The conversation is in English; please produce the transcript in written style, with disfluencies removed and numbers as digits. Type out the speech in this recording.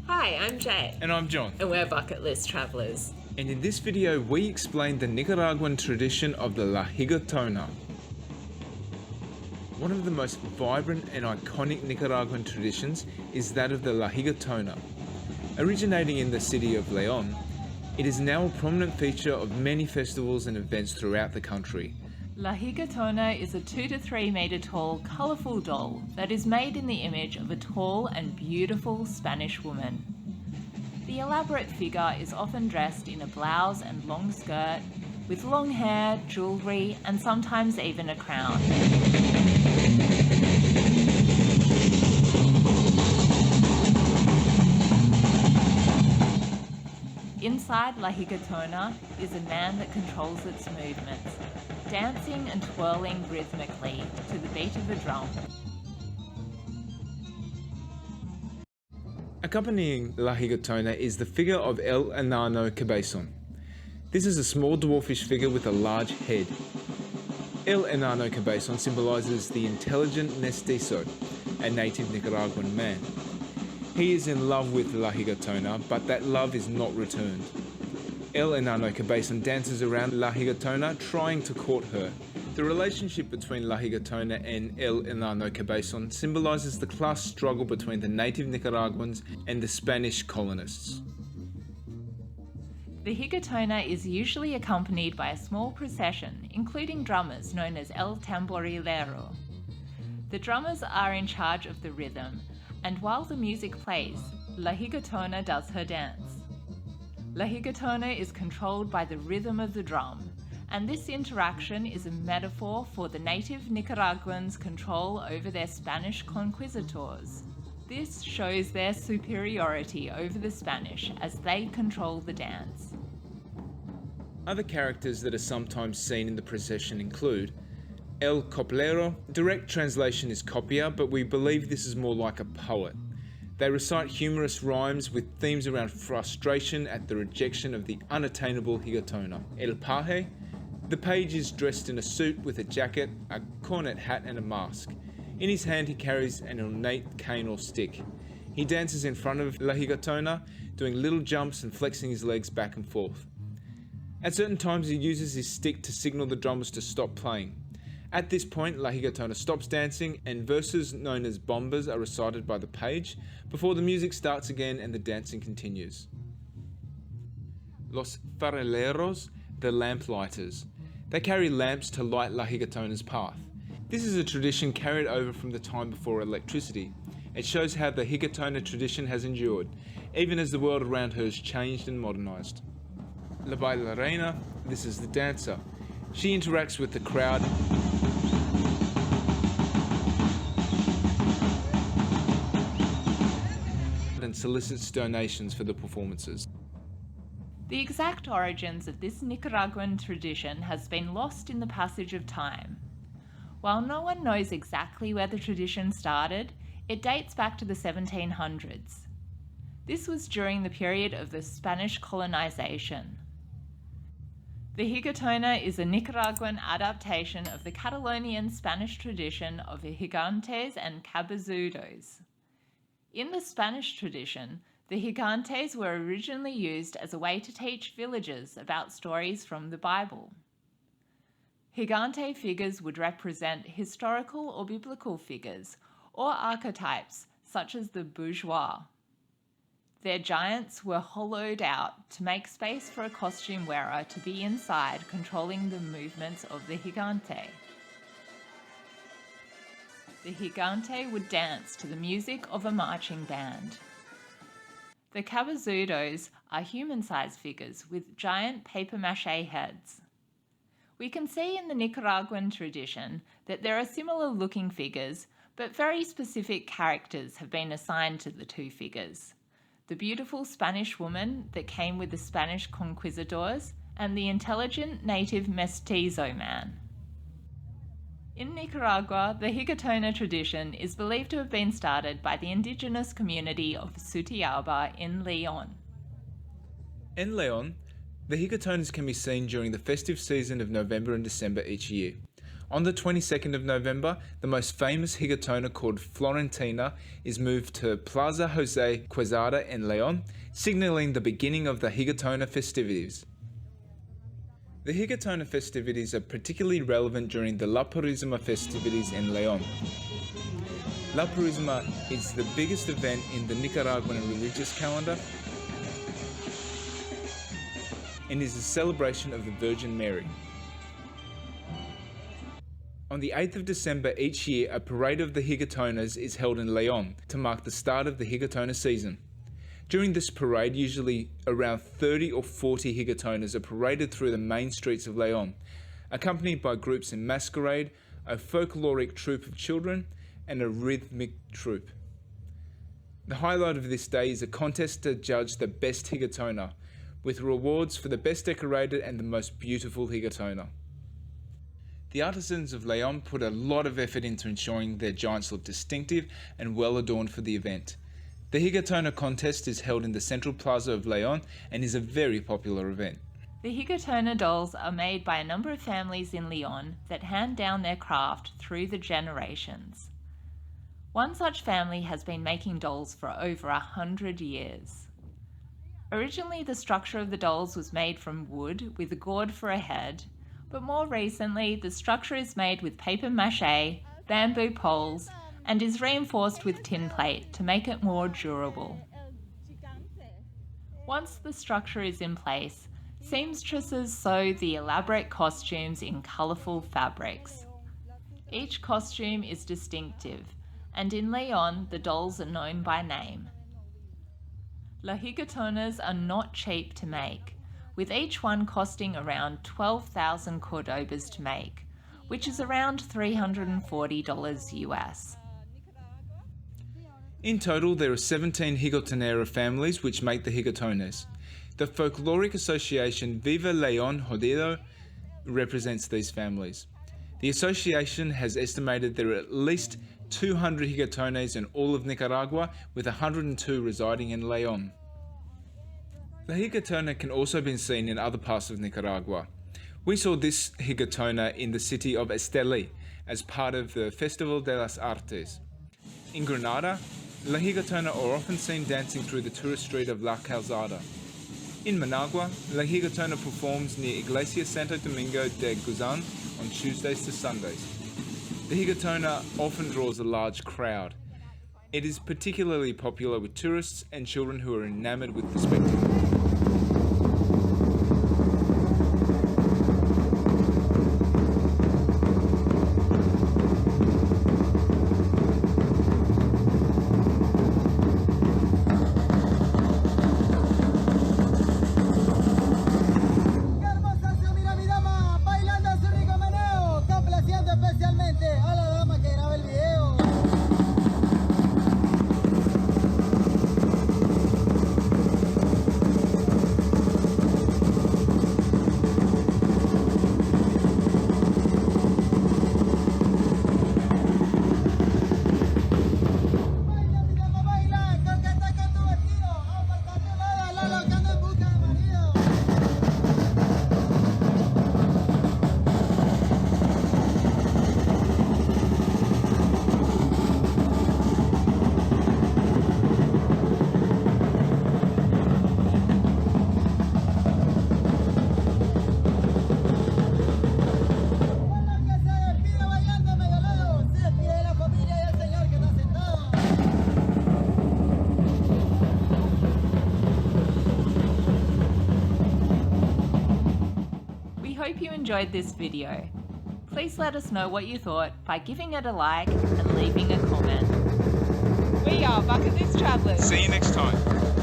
Hi, I'm Jay, And I'm John. and we're Bucket List Travellers. And in this video, we explain the Nicaraguan tradition of the La Gigatona. One of the most vibrant and iconic Nicaraguan traditions is that of the La Gigatona. Originating in the city of León, it is now a prominent feature of many festivals and events throughout the country. La Gigatona is a 2 to 3 metre tall, colourful doll that is made in the image of a tall and beautiful Spanish woman. The elaborate figure is often dressed in a blouse and long skirt, with long hair, jewellery, and sometimes even a crown. Inside La Gigatona is a man that controls its movements, dancing and twirling rhythmically to the beat of a drum. Accompanying La Gigatona is the figure of El Enano Cabezon. This is a small dwarfish figure with a large head. El Enano Cabezon symbolizes the intelligent mestizo, a native Nicaraguan man. He is in love with La Gigatona, but that love is not returned. El Enano Cabezon dances around La Gigatona trying to court her. The relationship between La Gigatona and El Enano Cabezon symbolizes the class struggle between the native Nicaraguans and the Spanish colonists. The Gigatona is usually accompanied by a small procession, including drummers known as El Tamborilero. The drummers are in charge of the rhythm, and while the music plays, La Gigatona does her dance. La Gigatona is controlled by the rhythm of the drum, and this interaction is a metaphor for the native Nicaraguans' control over their Spanish conquistadors. This shows their superiority over the Spanish as they control the dance. Other characters that are sometimes seen in the procession include El Coplero. Direct translation is copier, but we believe this is more like a poet. They recite humorous rhymes with themes around frustration at the rejection of the unattainable Gigatona. El Paje. The page is dressed in a suit with a jacket, a cornet hat and a mask. In his hand he carries an ornate cane or stick. He dances in front of La Gigatona, doing little jumps and flexing his legs back and forth. At certain times he uses his stick to signal the drummers to stop playing. At this point, La Gigatona stops dancing and verses known as bombas are recited by the page before the music starts again and the dancing continues. Los Fareleros, the lamplighters. They carry lamps to light La Gigatona's path. This is a tradition carried over from the time before electricity. It shows how the Gigatona tradition has endured, even as the world around her has changed and modernized. La Bailarina, this is the dancer. She interacts with the crowd and solicits donations for the performances. The exact origins of this Nicaraguan tradition has been lost in the passage of time. While no one knows exactly where the tradition started, it dates back to the 1700s. This was during the period of the Spanish colonization. The Gigatona is a Nicaraguan adaptation of the Catalonian Spanish tradition of gigantes and cabezudos. In the Spanish tradition, the gigantes were originally used as a way to teach villagers about stories from the Bible. Gigante figures would represent historical or biblical figures, or archetypes such as the bourgeois. Their giants were hollowed out to make space for a costume wearer to be inside, controlling the movements of the gigante. The gigante would dance to the music of a marching band. The cabezudos are human-sized figures with giant papier-mâché heads. We can see in the Nicaraguan tradition that there are similar-looking figures, but very specific characters have been assigned to the two figures: the beautiful Spanish woman that came with the Spanish conquistadors, and the intelligent native mestizo man. In Nicaragua, the Gigatona tradition is believed to have been started by the indigenous community of Sutiaba in León. In León, the Gigatonas can be seen during the festive season of November and December each year. On the 22nd of November, the most famous Higatona called Florentina is moved to Plaza Jose Quezada in Leon, signalling the beginning of the Higatona festivities. The Higatona festivities are particularly relevant during the La Purísima festivities in Leon. La Purísima is the biggest event in the Nicaraguan religious calendar and is a celebration of the Virgin Mary. On the 8th of December each year, a parade of the Higatonas is held in Leon to mark the start of the Higatona season. During this parade, usually around 30 or 40 Higatonas are paraded through the main streets of Leon, accompanied by groups in masquerade, a folkloric troupe of children, and a rhythmic troupe. The highlight of this day is a contest to judge the best Higatona, with rewards for the best decorated and the most beautiful Higatona. The artisans of Leon put a lot of effort into ensuring their giants look distinctive and well adorned for the event. The Higatona contest is held in the central plaza of Leon and is a very popular event. The Higatona dolls are made by a number of families in Leon that hand down their craft through the generations. One such family has been making dolls for over 100 years. Originally, the structure of the dolls was made from wood with a gourd for a head, but more recently, the structure is made with paper mache, bamboo poles, and is reinforced with tin plate to make it more durable. Once the structure is in place, seamstresses sew the elaborate costumes in colourful fabrics. Each costume is distinctive, and in Leon, the dolls are known by name. La Higatonas are not cheap to make, with each one costing around 12,000 Cordobas to make, which is around $340 US. In total, there are 17 Higatonera families which make the Higatones. The folkloric association Viva Leon Jodido represents these families. The association has estimated there are at least 200 Higatones in all of Nicaragua, with 102 residing in Leon. The Higatona can also be seen in other parts of Nicaragua. We saw this Higatona in the city of Esteli as part of the Festival de las Artes. In Granada, La Higatona are often seen dancing through the tourist street of La Calzada. In Managua, La Higatona performs near Iglesia Santo Domingo de Guzan on Tuesdays to Sundays. The Higatona often draws a large crowd. It is particularly popular with tourists and children who are enamored with the spectacle. Especialmente a la dama que graba el video. Hope you enjoyed this video. Please let us know what you thought by giving it a like and leaving a comment. We are Bucket List Travellers. See you next time.